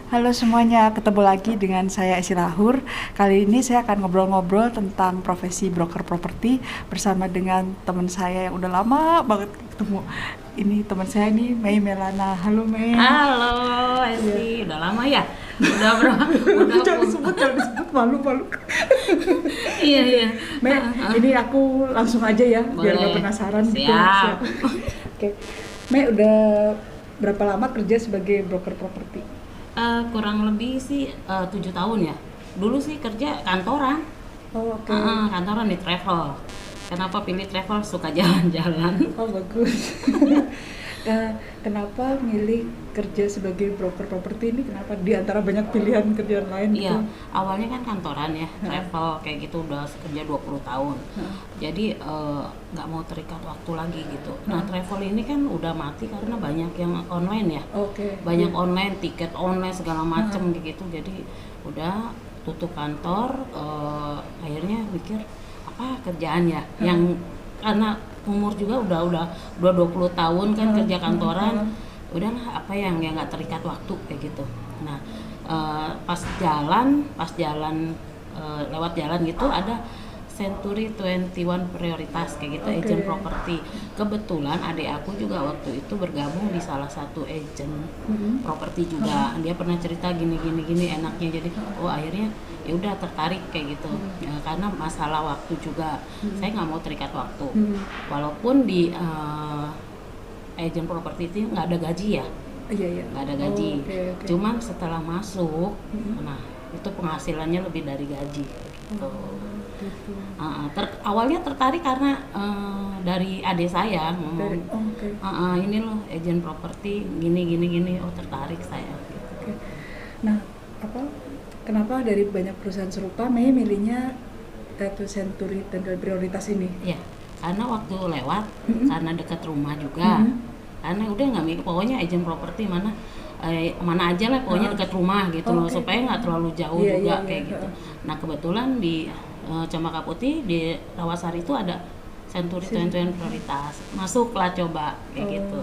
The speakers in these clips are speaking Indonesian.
Halo semuanya, ketemu lagi dengan saya Esi Lahur. Kali ini saya akan ngobrol-ngobrol tentang profesi broker properti bersama dengan teman saya yang udah lama banget ketemu. Ini teman saya nih, Mei Melana. Halo Mei. Halo, Iya. Esti, udah lama ya? Udah berapa? Udah Jangan disebut, malu-malu. Iya, iya. Mei, ini aku langsung aja ya, biar Boleh. gak penasaran gitu. Siap. Oke, Mei udah berapa lama kerja sebagai broker properti? Kurang lebih sih 7 tahun ya. Dulu sih kerja kantoran, Oh, oke. kantoran di travel. Kenapa pilih travel? Suka jalan-jalan. Oh, bagus. Kenapa milih kerja sebagai broker properti ini? Kenapa di antara banyak pilihan kerjaan lain gitu? Iya, awalnya kan kantoran ya, travel kayak gitu udah kerja 20 tahun. Jadi nggak mau terikat waktu lagi gitu. Nah, travel ini kan udah mati karena banyak yang online ya. Oke. Banyak Iya. online, tiket online segala macem gitu. Jadi udah tutup kantor, akhirnya mikir apa kerjaan ya yang karena umur juga udah 20 tahun kan kerja kantoran, udahlah apa yang nggak terikat waktu kayak gitu. Nah, pas jalan lewat jalan gitu ada Century 21 Prioritas kayak gitu, Oke. agent properti. Kebetulan adik aku juga waktu itu bergabung di salah satu agent properti juga. Dia pernah cerita gini enaknya. Jadi akhirnya ya udah tertarik kayak gitu. Ya, karena masalah waktu juga. Saya nggak mau terikat waktu. Walaupun di agent properti itu nggak ada gaji ya. Iya, iya. Nggak ada gaji. Oh, oke, oke. Cuman setelah masuk, nah itu penghasilannya lebih dari gaji gitu. Gitu. Awalnya tertarik karena dari adik saya Dari, ngomong, oh, oke. ini loh agent properti gini, oh tertarik saya. Gitu. Oke. Nah, apa? Kenapa dari banyak perusahaan serupa Mei milihnya itu Century dan Prioritas ini? Ya, karena waktu lewat, karena dekat rumah juga, karena udah nggak mikir, pokoknya agent properti mana aja lah, pokoknya dekat rumah gitu loh, Oke. supaya nggak terlalu jauh Iya, juga iya, kayak iya. gitu. Nah kebetulan di Cempaka Putih di Rawasari itu ada Century 21 Prioritas, masuklah coba kayak gitu.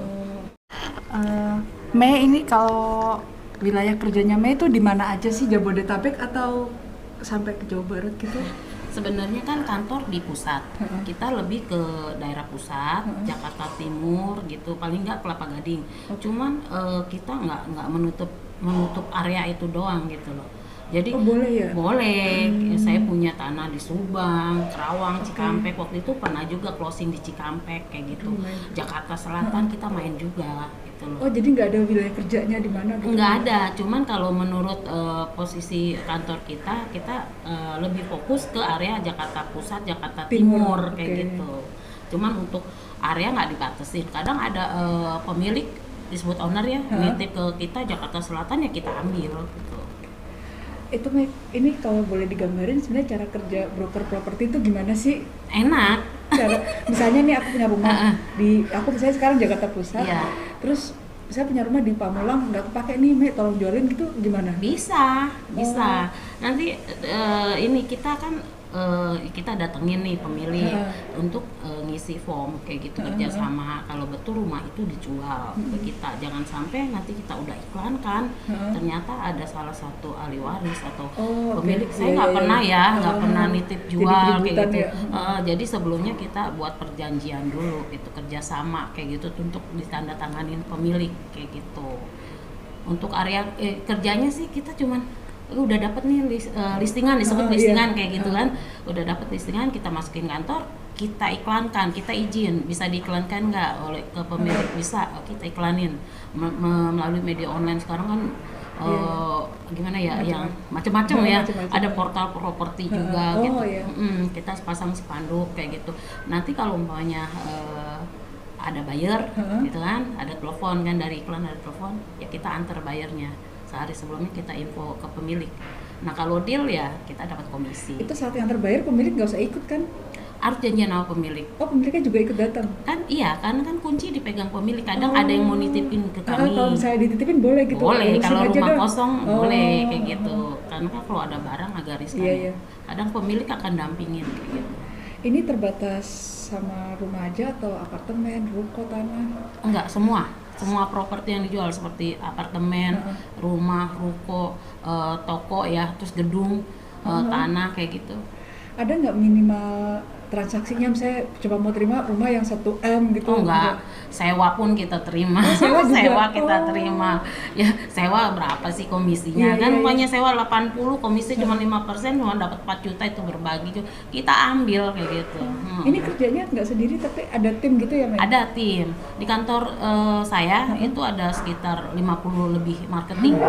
Mei ini kalau wilayah kerjanya Mei itu di mana aja sih, Jabodetabek atau sampai ke Jawa Barat gitu? Sebenarnya kan kantor di pusat, kita lebih ke daerah pusat, Jakarta Timur gitu, paling nggak Kelapa Gading. Cuman kita nggak menutup area itu doang gitu loh. Jadi Oh, boleh ya? boleh. Ya, saya punya tanah di Subang, Kerawang, Cikampek. Waktu itu pernah juga closing di Cikampek kayak gitu. Jakarta Selatan kita main juga gitu loh. Oh, jadi nggak ada wilayah kerjanya di mana gitu? Nggak ada, cuman kalau menurut posisi kantor kita lebih fokus ke area Jakarta Pusat, Jakarta Timur kayak oke. gitu. Cuman untuk area nggak dibatasin. Kadang ada pemilik disebut owner ya, nitip ke kita Jakarta Selatan ya kita ambil gitu. Itu Mei, ini kalau boleh digambarin sebenarnya cara kerja broker properti itu gimana sih? Enak. Misalnya nih aku punya rumah aku misalnya sekarang Jakarta Pusat, Iya. terus saya punya rumah di Pamulang nggak kepake nih Mei, tolong jualin gitu gimana? Bisa. Nanti ini kita datengin nih pemilik untuk ngisi form kayak gitu kerjasama. Kalau betul rumah itu dijual ke kita, jangan sampai nanti kita udah iklankan ternyata ada salah satu ahli waris atau Oh, oke. pemilik. Saya Iya, nggak iya, pernah iya. ya, nggak pernah nitip Jadi jual kayak keributan gitu. ya. Jadi sebelumnya kita buat perjanjian dulu, itu kerjasama kayak gitu untuk ditandatanganin pemilik kayak gitu. Untuk area kerjanya sih kita cuman udah dapat nih listingan, disebut listingan Iya. kayak gitu kan, udah dapat listingan kita masukin kantor, kita iklankan, kita izin bisa diiklankan nggak oleh ke pemilik, bisa kita iklanin melalui media online sekarang kan. Gimana ya, yang macam-macam ya, Macem-macem. ada portal properti juga Oh, gitu. iya. Kita pasang spanduk kayak gitu. Nanti kalau umpamanya ada buyer gitu kan, ada telepon kan, dari iklan ada telepon, ya kita antar bayarnya sehari sebelumnya, kita info ke pemilik. Nah kalau deal ya kita dapat komisi. Itu saat yang terbayar pemilik nggak usah ikut kan? Harus janjian sama pemilik Oh, pemiliknya juga ikut datang? kan. Iya, karena kan kunci dipegang pemilik. Kadang ada yang mau nitipin ke kami. Kalau misalnya dititipin boleh gitu? Boleh, Urusin kalau aja rumah dah. kosong Oh. boleh kayak gitu. Karena kan kalau ada barang agak riskan. Iya, ya. iya. Kadang pemilik akan dampingin kayak gitu. Ini terbatas sama rumah aja atau apartemen, ruko, tanah? Enggak, semua semua properti yang dijual seperti apartemen, rumah, ruko, toko ya, terus gedung, tanah kayak gitu. Ada nggak minimal transaksinya, misalnya coba mau terima rumah yang 1 M gitu? Oh enggak, sewa pun kita terima. Sewa juga? Sewa kita Oh. terima. Ya, sewa berapa sih komisinya? Iya, Kan iya, umpamanya sewa 80, komisi cuma 5%, cuma dapat 4 juta itu berbagi juga. Kita ambil kayak gitu. Ini kerjanya nggak sendiri tapi ada tim gitu ya, Mei? Ada tim. Di kantor saya itu ada sekitar 50 lebih marketing.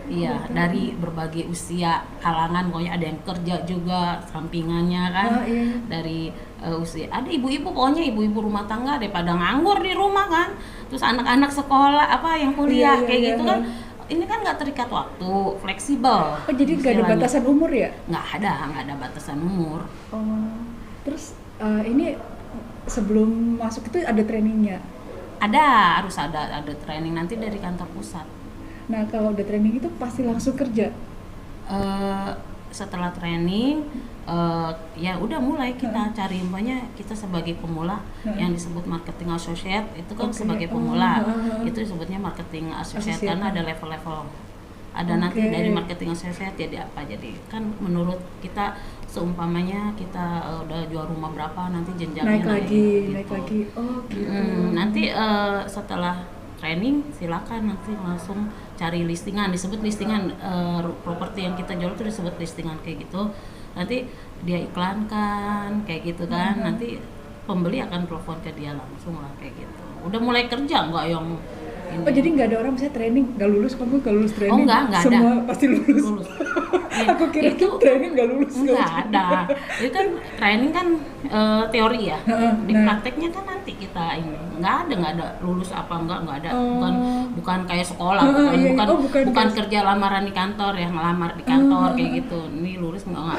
Iya, dari berbagai usia, kalangan, pokoknya ada yang kerja juga sampingannya kan. Iya. Dari usia, ada ibu-ibu, pokoknya ibu-ibu rumah tangga daripada nganggur di rumah kan. Terus anak-anak sekolah apa yang kuliah Iya, kayak iya, gitu iya. kan. Ini kan nggak terikat waktu, fleksibel. Oh, jadi nggak ada istilahnya. batasan umur ya? Nggak ada batasan umur. Oh, terus ini sebelum masuk itu ada trainingnya. Ada, harus ada training nanti dari kantor pusat. Nah, kalau udah training itu pasti langsung kerja. Setelah training ya udah mulai kita cari, umpamanya kita sebagai pemula yang disebut marketing associate itu kan Oke. sebagai pemula itu disebutnya marketing associate Associate. karena ada level-level, ada nanti Oke. dari marketing associate jadi apa, jadi kan menurut kita seumpamanya kita udah jual rumah berapa nanti jenjangnya Naik lagi. gitu. Oh, gitu. Nanti setelah training silakan nanti langsung cari listingan, disebut listingan, properti yang kita jual itu disebut listingan kayak gitu. Nanti dia iklankan kayak gitu kan, nanti pembeli akan telepon ke dia langsung lah kayak gitu. Udah mulai kerja nggak yang ini. Oh, jadi nggak ada orang misalnya training nggak lulus, kamu nggak lulus training? nggak ada. Semua pasti lulus. Lulus. Aku kira itu training nggak lulus. Nggak ada. Itu kan training kan teori ya. Di Nah. prakteknya kan nanti kita ini nggak ada lulus apa nggak ada. Oh. Bukan kayak sekolah, Iya, bukan oh, bukan kayak- kerja lamaran di kantor ya, ngelamar di kantor kayak gitu. Ini lulus nggak.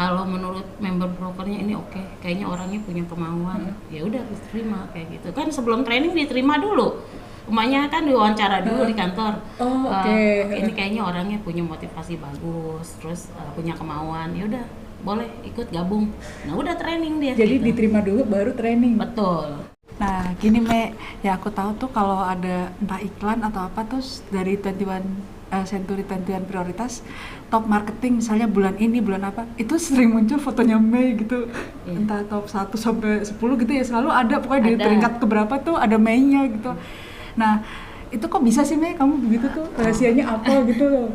Kalau menurut member brokernya ini oke, kayaknya orangnya punya kemauan, ya udah diterima kayak gitu. Kan sebelum training diterima dulu. Umumnya kan diwawancara dulu di kantor. Oh, oke. Ini kayaknya orangnya punya motivasi bagus, terus punya kemauan, ya udah boleh ikut gabung. Nah udah training dia. Jadi gitu. diterima dulu baru training. Betul. Nah, gini Me, ya aku tahu tuh kalau ada entah iklan atau apa terus dari 21 Century 21 Prioritas top marketing misalnya bulan ini bulan apa itu sering muncul fotonya Mei gitu. Entah top 1 sampai 10 gitu ya, selalu ada pokoknya di Ada. peringkat keberapa tuh ada Mei-nya gitu. Nah, itu kok bisa sih Mei kamu begitu tuh? Rahasianya apa gitu loh?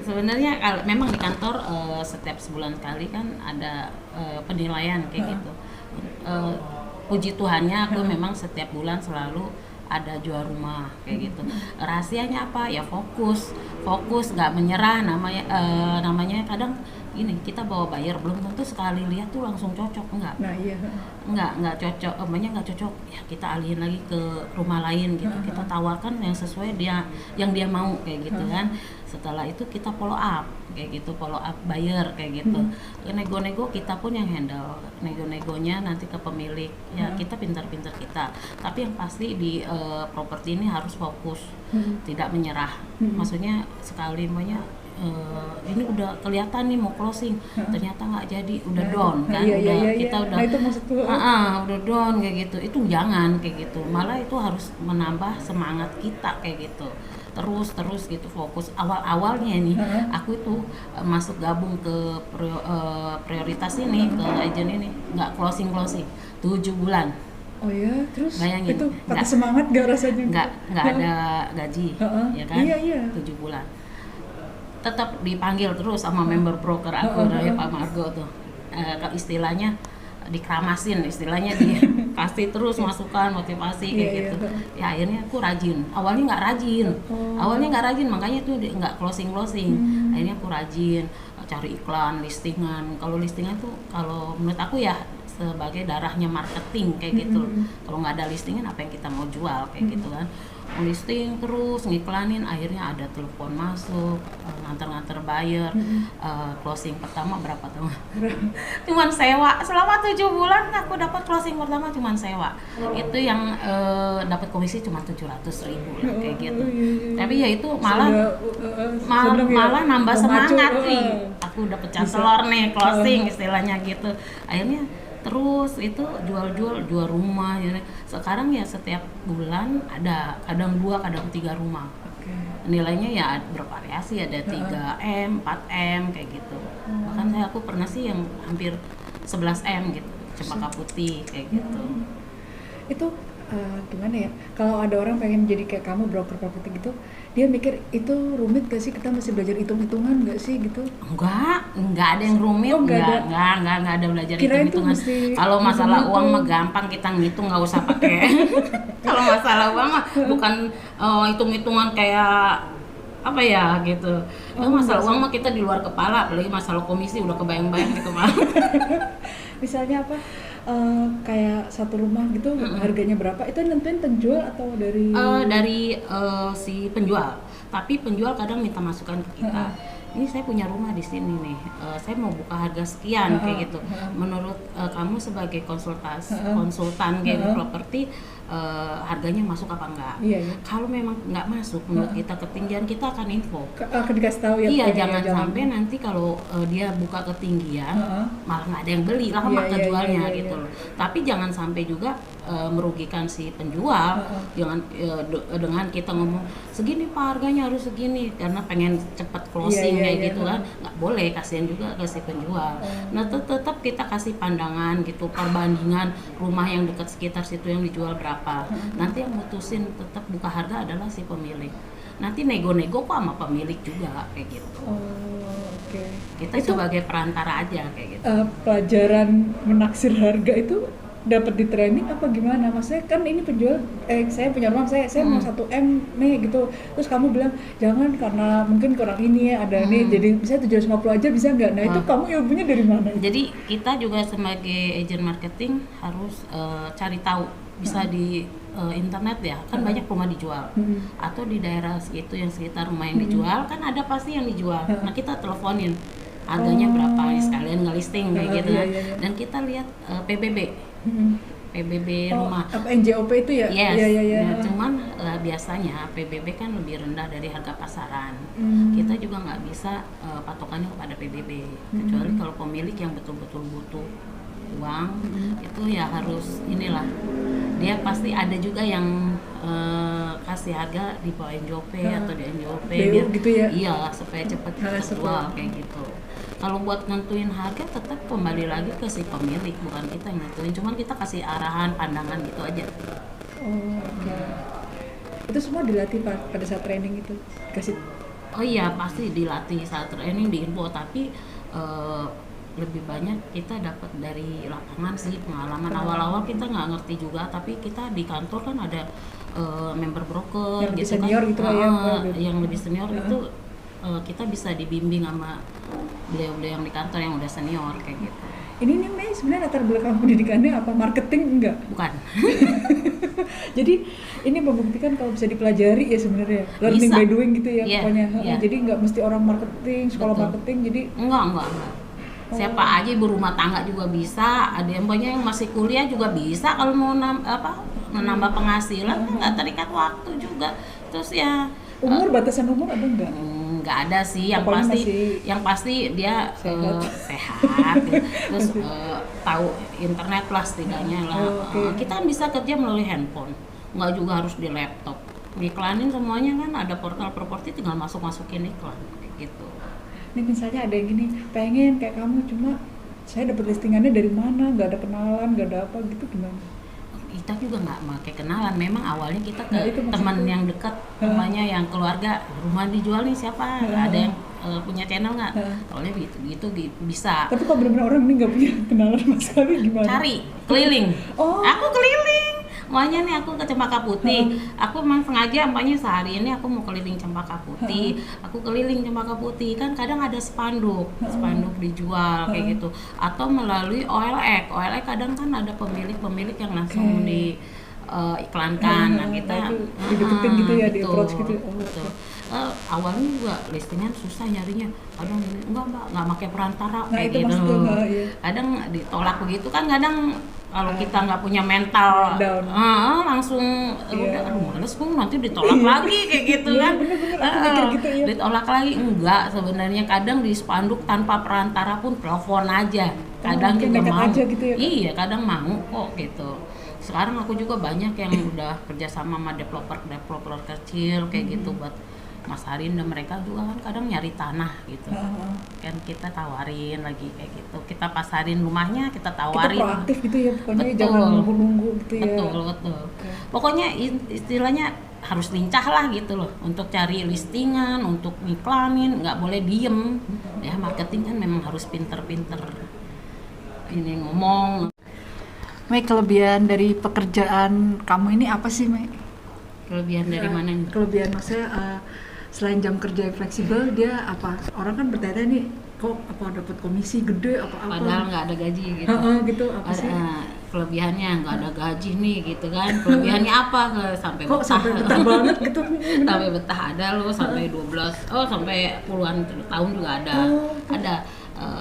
Sebenarnya kalau memang di kantor setiap sebulan sekali kan ada penilaian kayak gitu. Puji Tuhannya aku memang setiap bulan selalu ada jual rumah kayak gitu. Rahasianya apa? Ya fokus, nggak menyerah, namanya kadang ini kita bawa buyer belum tentu sekali lihat tuh langsung cocok, enggak. Nah, iya. Nggak cocok, nggak cocok ya kita alihin lagi ke rumah lain gitu, kita tawarkan yang sesuai yang dia mau kayak gitu kan. Setelah itu kita follow up kayak gitu, follow up buyer kayak gitu. Nego-nego kita pun yang handle, nego-negonya nanti ke pemilik ya, kita pintar-pintar kita, tapi yang pasti di properti ini harus fokus, tidak menyerah. Maksudnya sekali ini udah kelihatan nih mau closing, ternyata nggak jadi, udah down kan, kita udah nah, itu maksudku. udah down kayak gitu, itu jangan kayak gitu, malah itu harus menambah semangat kita kayak gitu, terus gitu fokus. Awalnya nih aku itu masuk gabung ke prioritas ini, ke agent ini nggak closing 7 bulan. Oh ya, terus Bayangin, itu patah nggak- semangat gak rasanya? nggak ada gaji, ya kan? Iya. 7 bulan tetap dipanggil terus sama member broker aku dari Pak Margo tuh, istilahnya dikramasin, istilahnya dikasih terus masukan motivasi kayak Iya, gitu. iya. Ya akhirnya aku rajin. Awalnya nggak rajin, makanya tuh nggak closing. Akhirnya aku rajin cari iklan, listingan. Kalau listingan tuh kalau menurut aku ya sebagai darahnya marketing kayak gitu. Kalau nggak ada listingan apa yang kita mau jual kayak gitu kan. Listing terus ngiklanin, akhirnya ada telepon masuk, nganter-nganter buyer. Closing pertama berapa tuh? Cuman sewa selama 7 bulan aku dapat closing pertama cuman sewa. Itu yang dapat komisi cuma 700.000 lah kayak gitu. Tapi ya itu malah malah nambah semangat nih. Aku udah pecah telur nih closing istilahnya gitu. Akhirnya Terus itu jual rumah ya. Sekarang ya setiap bulan ada kadang 2 kadang 3 rumah. Oke. Nilainya ya bervariasi, ada 3M, 4M kayak gitu. Bahkan aku pernah sih yang hampir 11M gitu, cempaka putih kayak gitu. Itu gimana ya, kalau ada orang pengen jadi kayak kamu broker properti gitu, dia mikir itu rumit gak sih, kita masih belajar hitung-hitungan gak sih gitu? Enggak ada yang rumit, Oh, enggak ada belajar Kirain tuh hitung-hitungan. mesti Kalau masalah hitung-hitung. uang mah gampang, kita ngitung nggak usah pakai. Kalau masalah uang mah bukan hitung-hitungan kayak apa ya gitu. Kalau masalah uang mah kita di luar kepala, apalagi masalah komisi udah kebayang-bayang gitu mah. Misalnya apa, kayak satu rumah gitu harganya berapa, itu nentuin penjual atau dari Dari si penjual, tapi penjual kadang minta masukan ke kita. Ini saya punya rumah di sini nih, saya mau buka harga sekian kayak gitu. Menurut kamu sebagai konsultan kayak properti, harganya masuk apa enggak? Iya, iya. Kalau memang nggak masuk, menurut kita ketinggian, kita akan info. akan dikasih tahu ya? Iya, pokoknya jangan ya, sampai nanti kalau dia buka ketinggian, malah nggak ada yang beli, lama Iya, iya, kejualnya iya, iya, gitu iya. loh. Tapi jangan sampai juga merugikan si penjual, jangan dengan kita ngomong segini pak harganya harus segini karena pengen cepat closing Iya, iya, kayak iya, gitu kan, nggak boleh, kasihan juga ke si penjual. Nah tetap kita kasih pandangan gitu, perbandingan rumah yang dekat sekitar situ yang dijual berapa. Nanti yang mutusin tetap buka harga adalah si pemilik. Nanti nego-nego kok sama pemilik juga kayak gitu. Oke. Kita Itu sebagai perantara aja kayak gitu. pelajaran menaksir harga itu dapat di training apa gimana? Maksudnya kan ini penjual, saya punya rumah, saya mau 1M nih gitu, terus kamu bilang jangan karena mungkin kurang ini ya ada nih, jadi bisa 750 aja bisa nggak? Nah itu kamu ilmunya dari mana? Jadi kita juga sebagai agent marketing harus cari tahu, bisa di internet ya, kan banyak rumah dijual, atau di daerah situ yang sekitar rumah yang dijual kan ada pasti yang dijual. Nah kita teleponin harganya berapa, ya sekalian ngelisting kayak gitu kan. Dan kita lihat PBB rumah. Apa NJOP itu ya? Yes. Iya. Nah, cuman biasanya PBB kan lebih rendah dari harga pasaran. Kita juga nggak bisa patokannya kepada PBB, kecuali kalau pemilik yang betul-betul butuh uang, itu ya harus inilah. Dia pasti ada juga yang kasih harga di bawah NJOP atau di NJOP biar gitu ya? Iya, supaya cepat jual kayak gitu. Kalau buat nentuin harga tetap kembali lagi ke si pemilik, bukan kita yang nentuin, cuman kita kasih arahan, pandangan gitu aja. Oke. Itu semua dilatih pada saat training itu? Kasih. Oh iya, pasti dilatih saat training, diinfo, tapi lebih banyak kita dapat dari lapangan sih, pengalaman. Awal-awal kita nggak ngerti juga, tapi kita di kantor kan ada member broker Yang lebih gitu senior kan, gitu lah ya, yang lebih senior itu kita bisa dibimbing sama beliau-beliau yang di kantor yang udah senior kayak gitu. Ini nih Mei, sebenarnya latar belakang pendidikannya apa? Marketing enggak? Bukan. Jadi ini membuktikan kalau bisa dipelajari ya sebenarnya, learning Bisa. by doing gitu ya, Iya, pokoknya. iya. Jadi nggak mesti orang marketing, sekolah Betul. marketing, jadi Enggak. Siapa aja ibu rumah tangga juga bisa, ada yang banyak yang masih kuliah juga bisa kalau mau menambah penghasilan, nggak terikat waktu juga. Terus ya batasan umur ada enggak? nggak ada sih, yang Pokoknya yang pasti dia sehat terus tahu internet lah setidaknya lah. Kita kan bisa kerja melalui handphone, nggak juga harus di laptop. Diiklanin semuanya kan, ada portal properti, tinggal masukin iklan kayak gitu. Ini misalnya ada yang gini, pengen kayak kamu, cuma saya dapat listingannya dari mana, nggak ada kenalan, nggak ada apa gitu, gimana? Kita juga nggak pakai kenalan, memang awalnya kita ke Nah, itu teman maksudku. yang dekat, rumahnya yang keluarga, rumah dijual nih siapa, ada yang punya channel nggak? Soalnya gitu bisa. Tapi kalau benar-benar orang ini nggak punya kenalan sama sekali, gimana? Cari keliling. Oh. Aku keliling. Makanya nih aku ke Cempaka Putih. Aku memang sengaja makanya sehari ini aku mau keliling Cempaka Putih. Aku keliling Cempaka Putih, kan kadang ada spanduk dijual kayak gitu. Atau melalui OLX. OLX kadang kan ada pemilik yang langsung di iklankan. Nah, kita itu dideketin gitu ya, di betul, approach gitu. betul. Awalnya juga listingan susah nyarinya, kadang enggak mbak, nggak pakai perantara Nah kayak itu gitu. maksudnya, iya. Kadang ditolak begitu kan, kadang kalau kita nggak punya mental Down. langsung Iya. udah aduh males gue nanti ditolak lagi kayak gitu Iya, kan. bener-bener, aku mikir gitu, iya. Ditolak lagi enggak, sebenarnya kadang di spanduk tanpa perantara pun telepon aja, kadang mungkin juga nekat mau aja gitu ya, Kak? iya kadang mau kok gitu. Sekarang aku juga banyak yang udah kerjasama sama developer kecil kayak gitu buat masarin, dan mereka juga kan kadang nyari tanah gitu. Kan kita tawarin lagi kayak gitu, kita pasarin rumahnya, kita Kita tawarin. proaktif gitu ya, pokoknya Betul. jangan nunggu-nunggu gitu ya. Betul. Pokoknya istilahnya harus lincah lah gitu loh untuk cari listingan, untuk ngiklanin, nggak boleh diem. Ya marketing kan memang harus pinter-pinter ini ngomong. Mei, kelebihan dari pekerjaan kamu ini apa sih, Mei? Kelebihan dari mana nih? Kelebihan maksudnya selain jam kerja yang fleksibel, dia apa? Orang kan bertanya nih, kok apa dapat komisi gede apa-apa? Padahal nggak ada gaji gitu. Gitu apa sih? Kelebihannya nggak ada gaji nih gitu kan. Kelebihannya apa? Sampai Kok betah. sampai betah banget gitu? Sampai betah ada loh, sampai 12, sampai puluhan tahun juga ada. Ada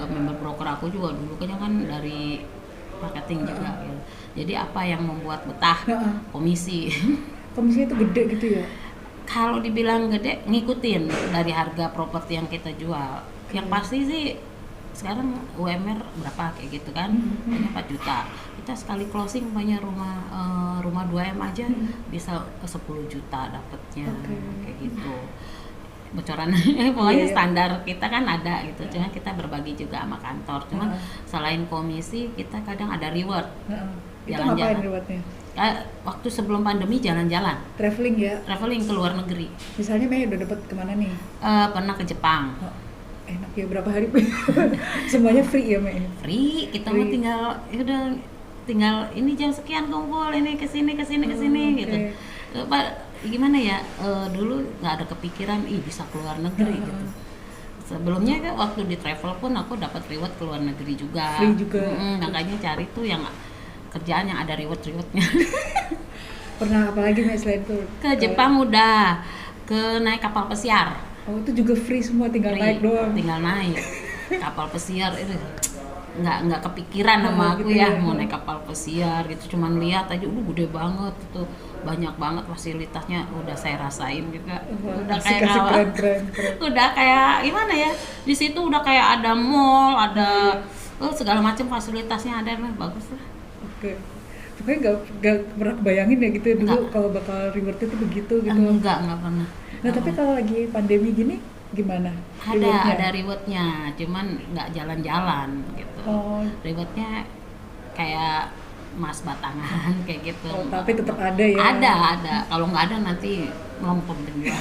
member broker aku juga dulu kan dari marketing juga gitu. Jadi apa yang membuat betah? Komisi. Komisinya itu gede gitu ya? Kalau dibilang gede, ngikutin dari harga properti yang kita jual. Yang pasti sih sekarang UMR berapa kayak gitu kan, 4 juta. Kita sekali closing banyak rumah 2M aja bisa ke 10 juta dapatnya, kayak gitu. Bocoran pokoknya standar kita kan ada gitu, cuma kita berbagi juga sama kantor. Cuman selain komisi kita kadang ada reward. Itu ngapain rewardnya? Waktu sebelum pandemi jalan-jalan, Traveling ya? traveling ke luar negeri. Misalnya Mei udah dapat kemana nih? Pernah ke Jepang. Enak ya, berapa hari? Semuanya free ya, Mei? Free, kita mah tinggal ini jam sekian kumpul, ini kesini gitu. Pak, gimana ya, dulu nggak ada kepikiran bisa keluar negeri gitu. Sebelumnya kan waktu di travel pun aku dapat reward ke luar negeri juga. Free juga. Makanya cari tuh yang kerjaan yang ada rewardnya. Pernah apa lagi Mei selain itu? Ke Jepang udah, ke naik kapal pesiar. Oh itu juga free semua, tinggal Free, naik doang. tinggal naik kapal pesiar itu nggak kepikiran sama aku gitu ya ya. mau naik kapal pesiar gitu, cuman lihat aja gede banget itu, banyak banget fasilitasnya, udah saya rasain juga. Udah kayak keren. udah kayak gimana ya, di situ udah kayak ada mall, ada segala macam fasilitasnya ada, bagus lah. Oke. Pokoknya nggak pernah bayangin ya gitu ya dulu kalau bakal rewardnya tuh begitu gitu. Enggak pernah. Nah tapi kalau lagi pandemi gini gimana? Ada rewardnya, cuman nggak jalan-jalan gitu. Rewardnya kayak emas batangan kayak gitu. Tapi tetap ada ya? Ada. Kalau nggak ada nanti melempem juga.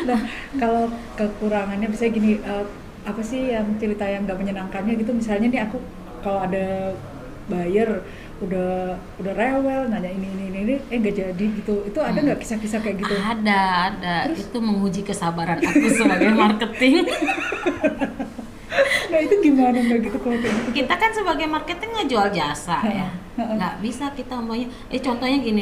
Nah kalau kekurangannya misalnya gini, apa sih yang cerita yang nggak menyenangkannya gitu? Misalnya nih aku kalau ada buyer udah rewel nanya ini nggak jadi gitu, itu ada nggak kisah-kisah kayak gitu? Ada. Terus? Itu menguji kesabaran aku sebagai marketing. Nah itu gimana nggak gitu kalau kayak gitu? Kita kan sebagai marketing ngejual jasa ya, nggak bisa kita umpamanya contohnya gini,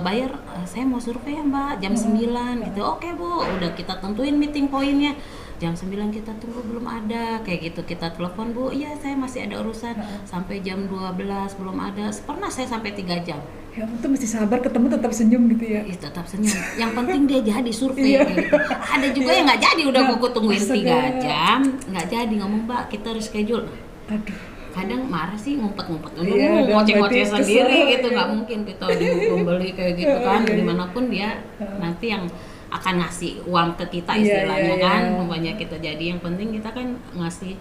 buyer saya mau survei ya mbak jam 9 gitu, oke bu, udah kita tentuin meeting poinnya jam 9 kita tunggu belum ada kayak gitu, kita telepon bu, iya saya masih ada urusan sampai jam 12 belum ada, pernah saya sampai 3 jam. Ya itu mesti sabar, ketemu tetap senyum gitu ya? Iya tetap senyum, yang penting dia jadi survei gitu. Ada juga yang nggak jadi, udah aku tungguin 3 jam nggak jadi, ngomong mbak kita reschedule. Aduh, kadang marah sih, ngumpet-ngumpet ngoceh-ngoceh sendiri gitu, nggak mungkin kita dibeli kayak gitu kan. Dimanapun dia nanti yang akan ngasih uang ke kita istilahnya kan, umpamanya kita jadi, yang penting kita kan ngasih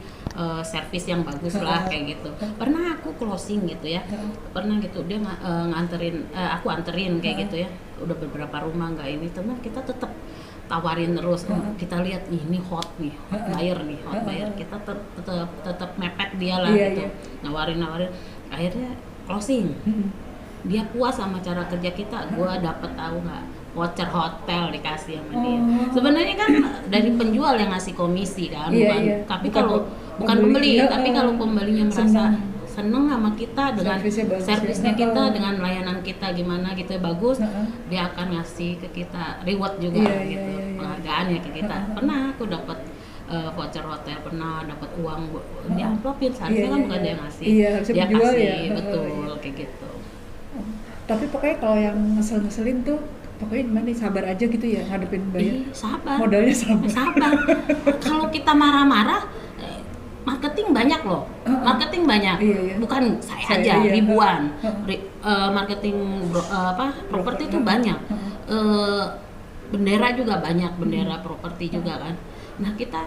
servis yang bagus lah kayak gitu. Pernah aku closing gitu ya, pernah gitu dia nganterin, aku anterin kayak gitu ya, udah beberapa rumah nggak ini, teman kita tetap tawarin terus, kita lihat ini hot buyer, kita tetap mepet dia lah gitu, nawarin, akhirnya closing. Dia puas sama cara kerja kita, gua dapet tahu nggak, voucher hotel dikasih sama dia. Sebenarnya kan dari penjual yang ngasih komisi kan, tapi kalau bukan pembeli, tapi kalau pembelinya merasa seneng sama kita dengan Servisnya bagus servisnya ya. kita, dengan layanan kita gimana gitu bagus, dia akan ngasih ke kita reward juga Iya, gitu, iya. penghargaan ya ke kita. Pernah aku dapat voucher hotel, pernah dapat uang diamplopin, seharusnya kan bukan dia yang ngasih, Iya, harusnya dia penjual kasih, ya. betul Iya. kayak gitu. Tapi pokoknya kalau yang ngeselin tuh pokoknya gimana nih, sabar aja gitu ya ngadepin bayar. Sabar. Modalnya sabar. Sabar. Kalau kita marah-marah, marketing banyak loh. Marketing banyak. Iya. Bukan saya Saya, aja, iya. ribuan. Marketing properti itu banyak. Bendera juga banyak, bendera properti juga kan. Nah, kita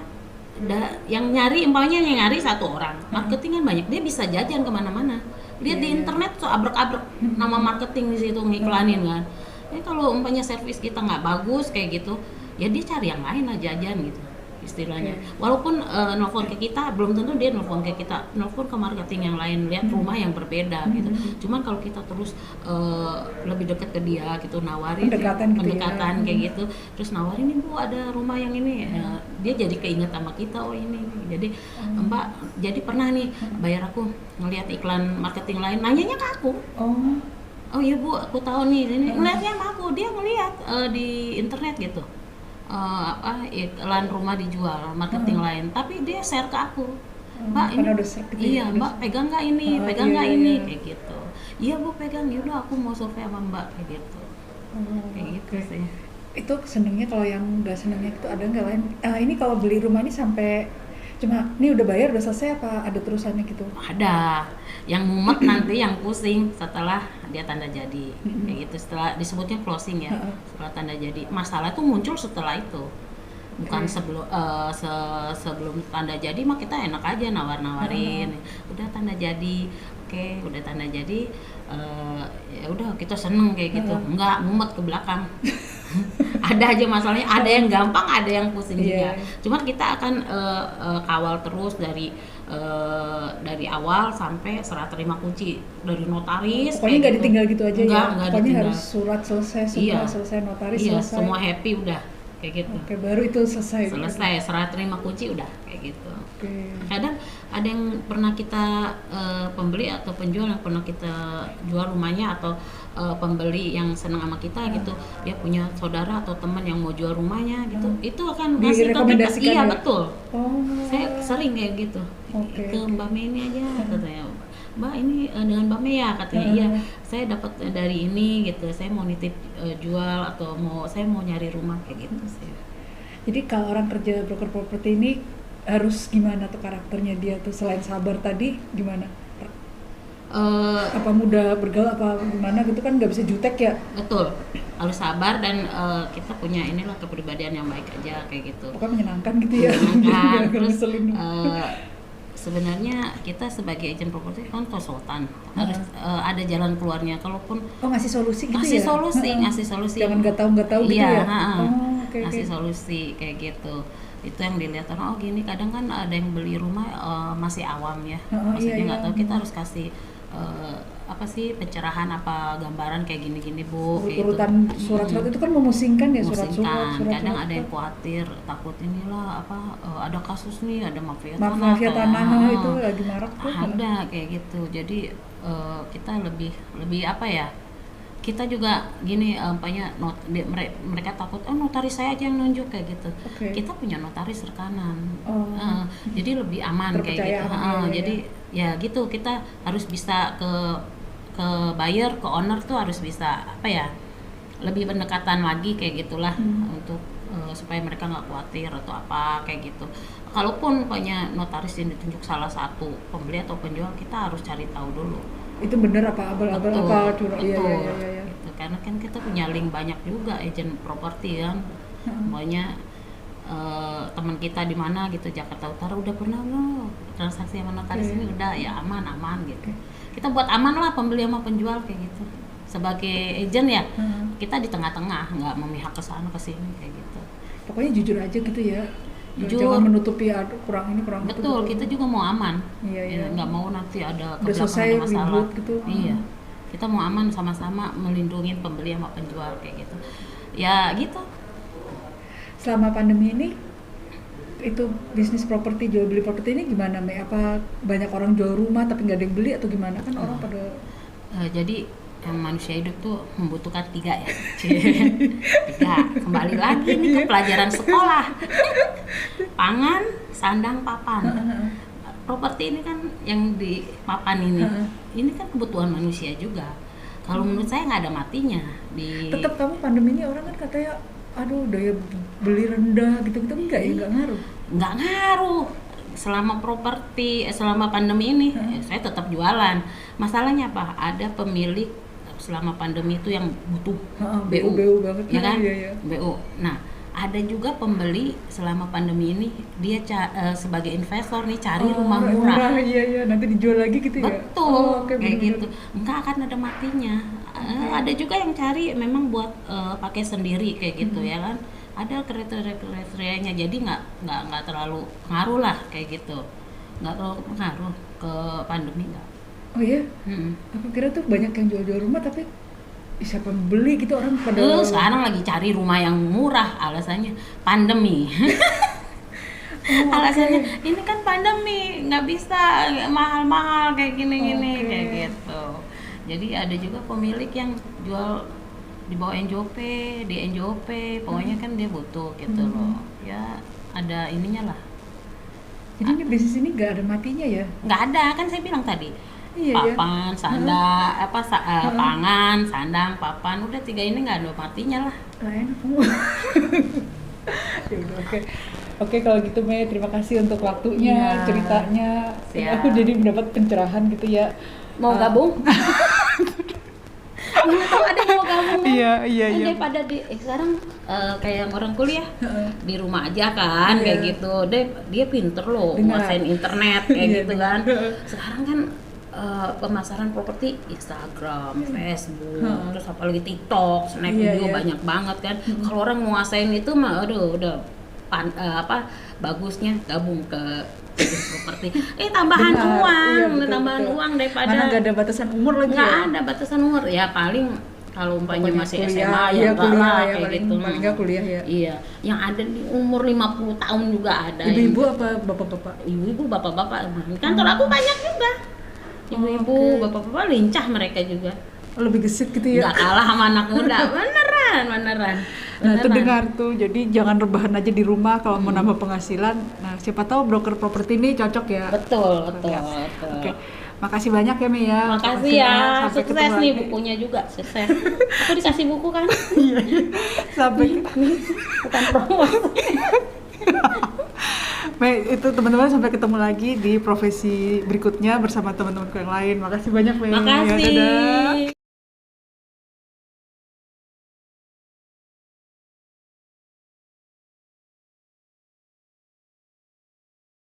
yang nyari, umpamanya yang nyari satu orang, marketing kan banyak, dia bisa jajan kemana-mana. Lihat di internet tuh abrek-abrek nama marketing di situ ngiklanin kan. Jadi kalau umpamanya servis kita nggak bagus kayak gitu, ya dia cari yang lain lah, jajan gitu istilahnya. Walaupun nelfon ke kita, belum tentu dia nelfon ke kita, nelfon ke marketing yang lain, lihat rumah yang berbeda gitu. Cuman kalau kita terus lebih dekat ke dia gitu, nawarin Pendekatan gitu pendekatan ya. kayak gitu, terus nawarin, "Nih Bu, ada rumah yang ini." Dia jadi keinget sama kita, oh ini. Jadi Mbak, jadi pernah nih bayar aku ngelihat iklan marketing lain, nanyanya ke aku. Oh iya Bu, aku tahu nih, ini ngeliatnya sama aku, dia ngeliat di internet gitu, iklan rumah dijual, marketing lain, tapi dia share ke aku, Mbak ini, Karena udah sering gitu iya ya, Mbak pegang nggak ini, pegang nggak ini, kayak gitu. Iya Bu pegang, yaudah aku mau survei sama Mbak kayak gitu, kayak gitu sih. Itu senengnya. Kalau yang nggak senengnya itu ada nggak lain? Ini kalau beli rumah ini sampai cuma ini udah bayar udah selesai apa ada terusannya gitu? Ada yang mumet nanti, yang pusing setelah dia tanda jadi kayak gitu, setelah disebutnya closing ya, setelah tanda jadi. Masalah itu muncul setelah itu, bukan sebelum tanda jadi mah kita enak aja nawar-nawarin, udah tanda jadi, oke, udah tanda jadi, ya udah kita seneng kayak gitu, enggak mumet ke belakang. Ada aja masalahnya, ada yang gampang, ada yang pusing juga. Cuman kita akan kawal terus dari awal sampai serah terima kunci dari notaris. Pokoknya nggak gitu. ditinggal gitu aja ya. Pokoknya Pokoknya harus surat selesai, semua selesai, notaris selesai. Semua happy udah kayak gitu. Oke, baru itu selesai. Selesai, serah terima kunci udah kayak gitu. Oke. Kadang ada yang pernah kita pembeli atau penjual yang pernah kita jual rumahnya, atau pembeli yang senang sama kita gitu, dia punya saudara atau teman yang mau jual rumahnya gitu, itu akan ngasih ke kita. Iya betul. Saya sering kayak gitu. Ke Mbak Mei ini aja katanya, Mbak ini dengan Mbak Mei ya katanya, iya saya dapat dari ini gitu, saya mau nitip jual atau saya mau nyari rumah kayak gitu sih. Jadi kalau orang kerja broker properti ini harus gimana tuh karakternya dia tuh, selain sabar tadi gimana? Apa mudah bergaul apa gimana gitu kan, nggak bisa jutek ya? Betul, harus sabar dan kita punya inilah kepribadian yang baik aja kayak gitu. Pokoknya menyenangkan gitu ya. Menyenangkan. Terus sebenarnya kita sebagai agent properti kan konsultan, harus ada jalan keluarnya. Kalaupun ngasih solusi gitu ngasih ya? ngasih solusi. Jangan nggak tahu gitu ya? Ngasih solusi kayak gitu. Itu yang dilihat orang, oh gini. Kadang kan ada yang beli rumah masih awam ya, maksudnya nggak tahu, kita harus kasih apa sih pencerahan, apa gambaran kayak gini-gini Bu, urutan gitu. Surat-surat itu kan memusingkan ya, surat-surat. Kadang ada yang khawatir, takut inilah ada kasus nih, ada mafia tanah itu lagi marak tuh. Ada kayak gitu. Jadi kita lebih apa ya, kita juga gini, mereka takut notaris saya aja yang nunjuk kayak gitu. Kita punya notaris rekanan, jadi lebih aman kayak gitu. Jadi ya gitu, kita harus bisa ke buyer, ke owner tuh harus bisa apa ya, lebih pendekatan lagi kayak gitulah, untuk supaya mereka nggak khawatir atau apa kayak gitu. Kalaupun pokoknya notaris yang ditunjuk salah satu pembeli atau penjual, kita harus cari tahu dulu itu bener apa abal-abal apa curang. Iya. Gitu. Karena kan kita punya link banyak juga agent properti kan, pokoknya teman kita di mana gitu, Jakarta Utara, udah pernah lo transaksi sama notaris ini, udah ya aman gitu. Kita buat aman lah pembeli sama penjual kayak gitu. Sebagai agent ya, kita di tengah-tengah, nggak memihak ke sana ke sini kayak gitu. Pokoknya jujur aja gitu ya. Jujur. Jangan menutupi kurang ini kurang itu. Betul, kita juga mau aman. Iya. Nggak mau nanti ada udah selesai masalah gitu. Iya. Kita mau aman, sama-sama melindungi pembeli sama penjual kayak gitu. Ya gitu. Selama pandemi ini itu bisnis properti, jual beli properti ini gimana, Mei? Apa banyak orang jual rumah tapi nggak ada yang beli atau gimana? Kan orang pada Jadi manusia hidup tuh membutuhkan 3 ya. 3. Kembali lagi nih ke pelajaran sekolah. Pangan, sandang, papan. Properti ini kan yang di papan ini kan kebutuhan manusia juga. Kalau menurut saya nggak ada matinya. tetap kamu pandemi ini orang kan katanya aduh daya beli rendah gitu-gitu, enggak ya, enggak ngaruh. Nggak ngaruh. Selama selama pandemi ini saya tetap jualan. Masalahnya apa? Ada pemilik selama pandemi itu yang butuh BU banget ya kan? Iya. BU. Nah, ada juga pembeli selama pandemi ini dia sebagai investor nih cari rumah murah. Iya, nanti dijual lagi gitu ya. Betul, Oke, kayak bener-bener. gitu. Enggak akan ada matinya. Ada juga yang cari memang buat pakai sendiri kayak gitu ya kan. Ada kriterianya, jadi nggak terlalu pengaruh lah kayak gitu, nggak terlalu pengaruh ke pandemi nggak. Oh iya? Aku kira tuh banyak yang jual-jual rumah tapi siapa yang beli gitu, orang pada Sekarang lagi cari rumah yang murah, alasannya pandemi. Alasannya ini kan pandemi, nggak bisa mahal-mahal kayak gini-gini kayak gitu. Jadi ada juga pemilik yang jual di bawah NJOP, di NJOP, pokoknya kan dia butuh gitu loh. Ya ada ininya lah. Jadi ini bisnis ini nggak ada matinya ya? Nggak ada, kan saya bilang tadi. Iya, Papan, sandang, pangan, sandang, papan, udah 3 ini nggak ada matinya lah. Enak kamu. Ya udah, oke, kalau gitu Mei, terima kasih untuk waktunya, Iya. ceritanya. Siap. Aku jadi mendapat pencerahan gitu ya. Mau gabung? Mana tahu ada yang mau gabung kan? Iya. Kan daripada sekarang kayak orang kuliah di rumah aja kan kayak gitu. Dia pinter loh Benar. nguasain internet kayak Iya, gitu benar. kan. Sekarang kan pemasaran properti Instagram, Facebook, terus apalagi TikTok, snack video Iya. banyak banget kan. Kalau orang nguasain itu mah aduh udah bagusnya gabung ke bisnis properti. Tambahan Benar, uang, iya, betul, tambahan betul. uang daripada Mana nggak ada batasan umur lagi nggak ya? ada batasan umur ya, paling kalau umpamanya Pokoknya masih kuliah, SMA iya, ya enggak kuliah lah ya, kayak paling- gitu. paling nggak kuliah ya. Iya, yang ada di umur 50 tahun juga ada. Ibu-ibu apa bapak-bapak? Ibu-ibu, bapak-bapak. Di kantor aku banyak juga. Ibu-ibu, Oke. bapak-bapak lincah mereka juga. Lebih gesit gitu ya? Nggak kalah sama anak muda, beneran. Nah itu dengar tuh, jadi jangan rebahan aja di rumah kalau mau nambah penghasilan. Nah siapa tahu broker properti ini cocok ya. Betul. Oke, makasih banyak ya Mei ya. Makasih ya, Sampai sukses ketemu nih lagi. bukunya juga, sukses. Aku dikasih buku kan? Sampai Bukan promosi. Mei, itu teman-teman, sampai ketemu lagi di profesi berikutnya bersama teman-temanku yang lain. Makasih banyak Mei. Ya, Makasih. dadah.